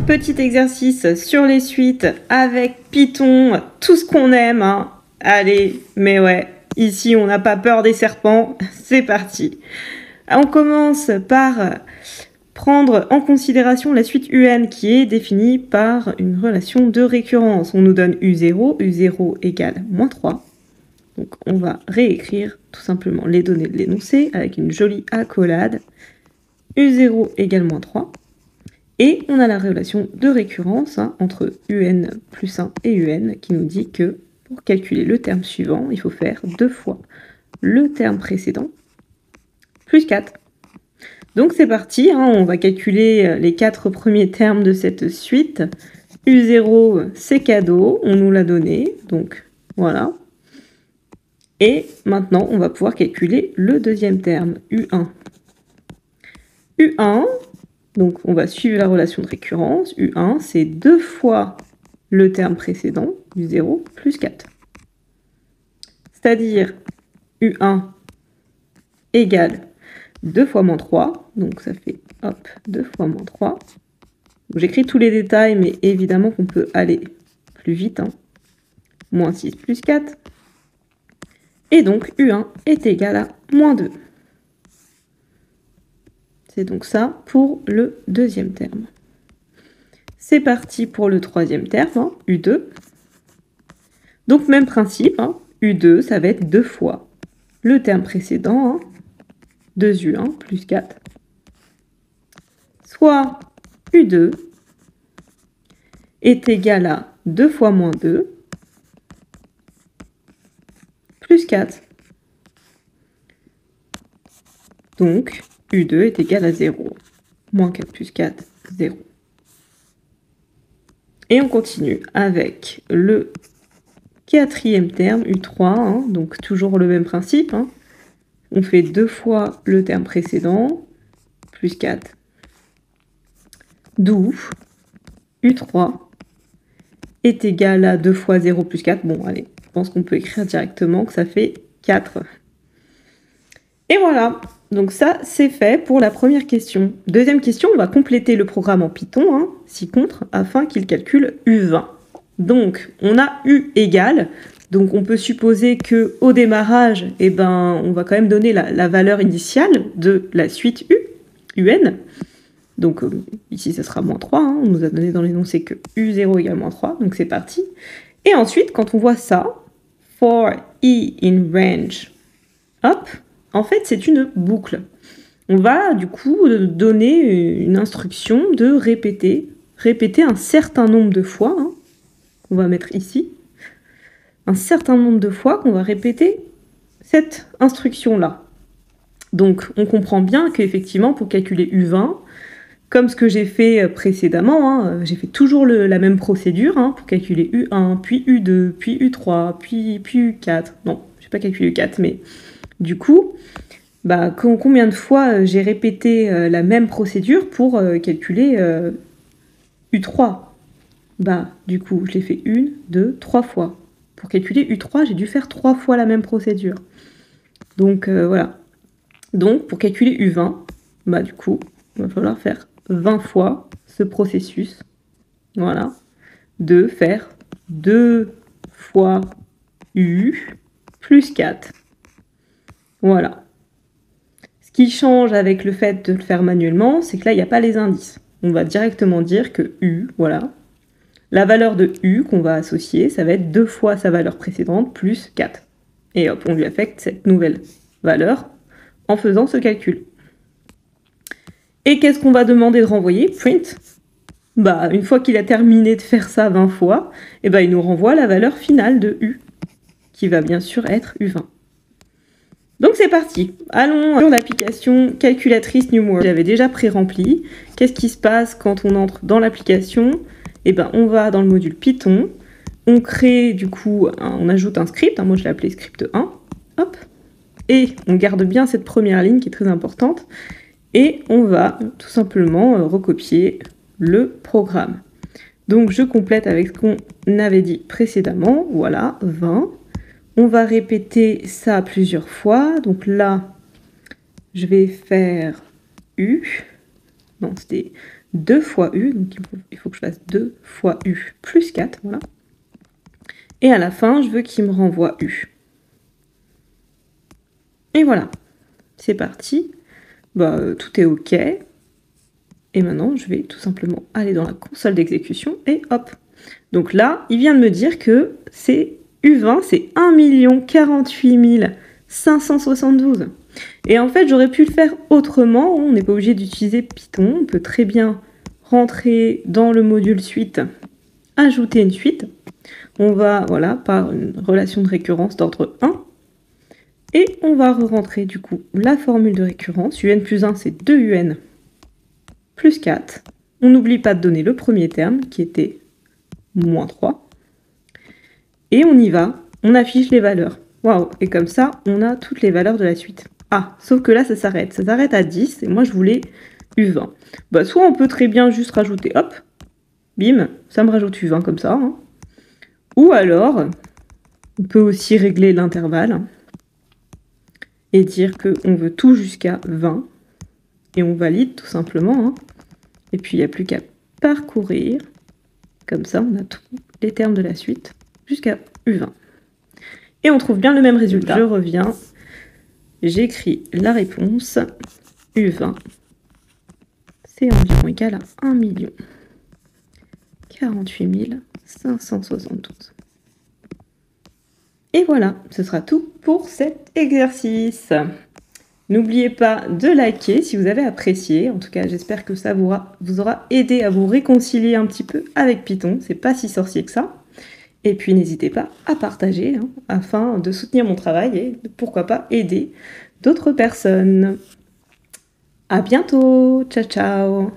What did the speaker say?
Petit exercice sur les suites avec Python, tout ce qu'on aime, hein. Allez, mais ouais, ici on n'a pas peur des serpents, c'est parti. On commence par prendre en considération la suite UN qui est définie par une relation de récurrence. On nous donne U0 égale -3. Donc on va réécrire tout simplement les données de l'énoncé avec une jolie accolade. U0 égale -3. Et on a la relation de récurrence entre UN plus 1 et UN qui nous dit que pour calculer le terme suivant, il faut faire 2 fois le terme précédent plus 4. Donc c'est parti, on va calculer les 4 premiers termes de cette suite. U0, c'est cadeau, on nous l'a donné, donc voilà. Et maintenant, on va pouvoir calculer le deuxième terme, U1. U1, donc on va suivre la relation de récurrence. U1, c'est 2 fois le terme précédent, U0 plus 4. C'est-à-dire U1 égale 2 fois -3, donc ça fait, hop, 2 fois -3. J'écris tous les détails, mais évidemment qu'on peut aller plus vite. -6 plus 4. Et donc U1 est égal à -2. C'est donc ça pour le deuxième terme. C'est parti pour le troisième terme, U2. Donc même principe, U2, ça va être 2 fois le terme précédent, 2U1 plus 4. Soit U2 est égal à 2 fois -2 plus 4. Donc U2 est égal à 0. -4 plus 4, 0. Et on continue avec le quatrième terme, U3, donc toujours le même principe. On fait 2 fois le terme précédent, plus 4. D'où U3 est égal à 2 fois 0 plus 4. Bon, allez, je pense qu'on peut écrire directement que ça fait 4. Et voilà, donc ça, c'est fait pour la première question. Deuxième question, on va compléter le programme en Python, si contre, afin qu'il calcule U20. Donc, on a U égale, donc on peut supposer qu'au démarrage, on va quand même donner la valeur initiale de la suite UN. Donc ici, ça sera -3, on nous a donné dans l'énoncé que U0 égale -3, donc c'est parti. Et ensuite, quand on voit ça, for E in range, hop, en fait, c'est une boucle. On va du coup donner une instruction de répéter un certain nombre de fois, on va mettre ici, un certain nombre de fois qu'on va répéter cette instruction-là. Donc, on comprend bien qu'effectivement, pour calculer U20, comme ce que j'ai fait précédemment, j'ai fait toujours la même procédure pour calculer U1, puis U2, puis U3, puis U4. Non, je n'ai pas calculé U4, mais du coup, combien de fois j'ai répété la même procédure pour calculer U3 ? Du coup, je l'ai fait 1, 2, 3 fois. Pour calculer U3, j'ai dû faire 3 fois la même procédure. Donc, voilà. Donc, pour calculer U20, du coup, il va falloir faire 20 fois ce processus. Voilà. De faire 2 fois U plus 4. Voilà. Ce qui change avec le fait de le faire manuellement, c'est que là, il n'y a pas les indices. On va directement dire que U, voilà, la valeur de U qu'on va associer, ça va être 2 fois sa valeur précédente plus 4. Et hop, on lui affecte cette nouvelle valeur en faisant ce calcul. Et qu'est-ce qu'on va demander de renvoyer? Print. Une fois qu'il a terminé de faire ça 20 fois, il nous renvoie la valeur finale de U, qui va bien sûr être U20. Donc c'est parti, allons sur l'application calculatrice NumWorld. J'avais déjà pré-rempli. Qu'est-ce qui se passe quand on entre dans l'application? On va dans le module Python, on crée du coup, on ajoute un script, moi je l'ai appelé script 1, hop, et on garde bien cette première ligne qui est très importante, et on va tout simplement recopier le programme. Donc je complète avec ce qu'on avait dit précédemment, voilà, 20. On va répéter ça plusieurs fois. Donc là, je vais faire U. Non, c'était 2 fois U, donc il faut que je fasse 2 fois U plus 4, voilà. Et à la fin, je veux qu'il me renvoie U. Et voilà, c'est parti. Tout est OK. Et maintenant, je vais tout simplement aller dans la console d'exécution et hop. Donc là, il vient de me dire que c'est U20, c'est 1 048 572. Et en fait, j'aurais pu le faire autrement. On n'est pas obligé d'utiliser Python. On peut très bien rentrer dans le module suite, ajouter une suite. On va, voilà, par une relation de récurrence d'ordre 1. Et on va re-rentrer du coup la formule de récurrence. UN plus 1, c'est 2UN plus 4. On n'oublie pas de donner le premier terme qui était moins 3. Et on y va, on affiche les valeurs. Waouh! Et comme ça, on a toutes les valeurs de la suite. Ah, sauf que là, ça s'arrête. Ça s'arrête à 10 et moi, je voulais U20. Soit on peut très bien juste rajouter, hop, bim, ça me rajoute U20 comme ça. Hein. Ou alors, on peut aussi régler l'intervalle et dire qu'on veut tout jusqu'à 20. Et on valide tout simplement. Hein. Et puis, il n'y a plus qu'à parcourir. Comme ça, on a tous les termes de la suite jusqu'à U20. Et on trouve bien le même résultat. Je reviens, j'écris la réponse. U20, c'est environ égal à 1 048 572. Et voilà, ce sera tout pour cet exercice. N'oubliez pas de liker si vous avez apprécié. En tout cas, j'espère que ça vous aura aidé à vous réconcilier un petit peu avec Python. C'est pas si sorcier que ça. Et puis, n'hésitez pas à partager afin de soutenir mon travail et pourquoi pas aider d'autres personnes. À bientôt. Ciao, ciao.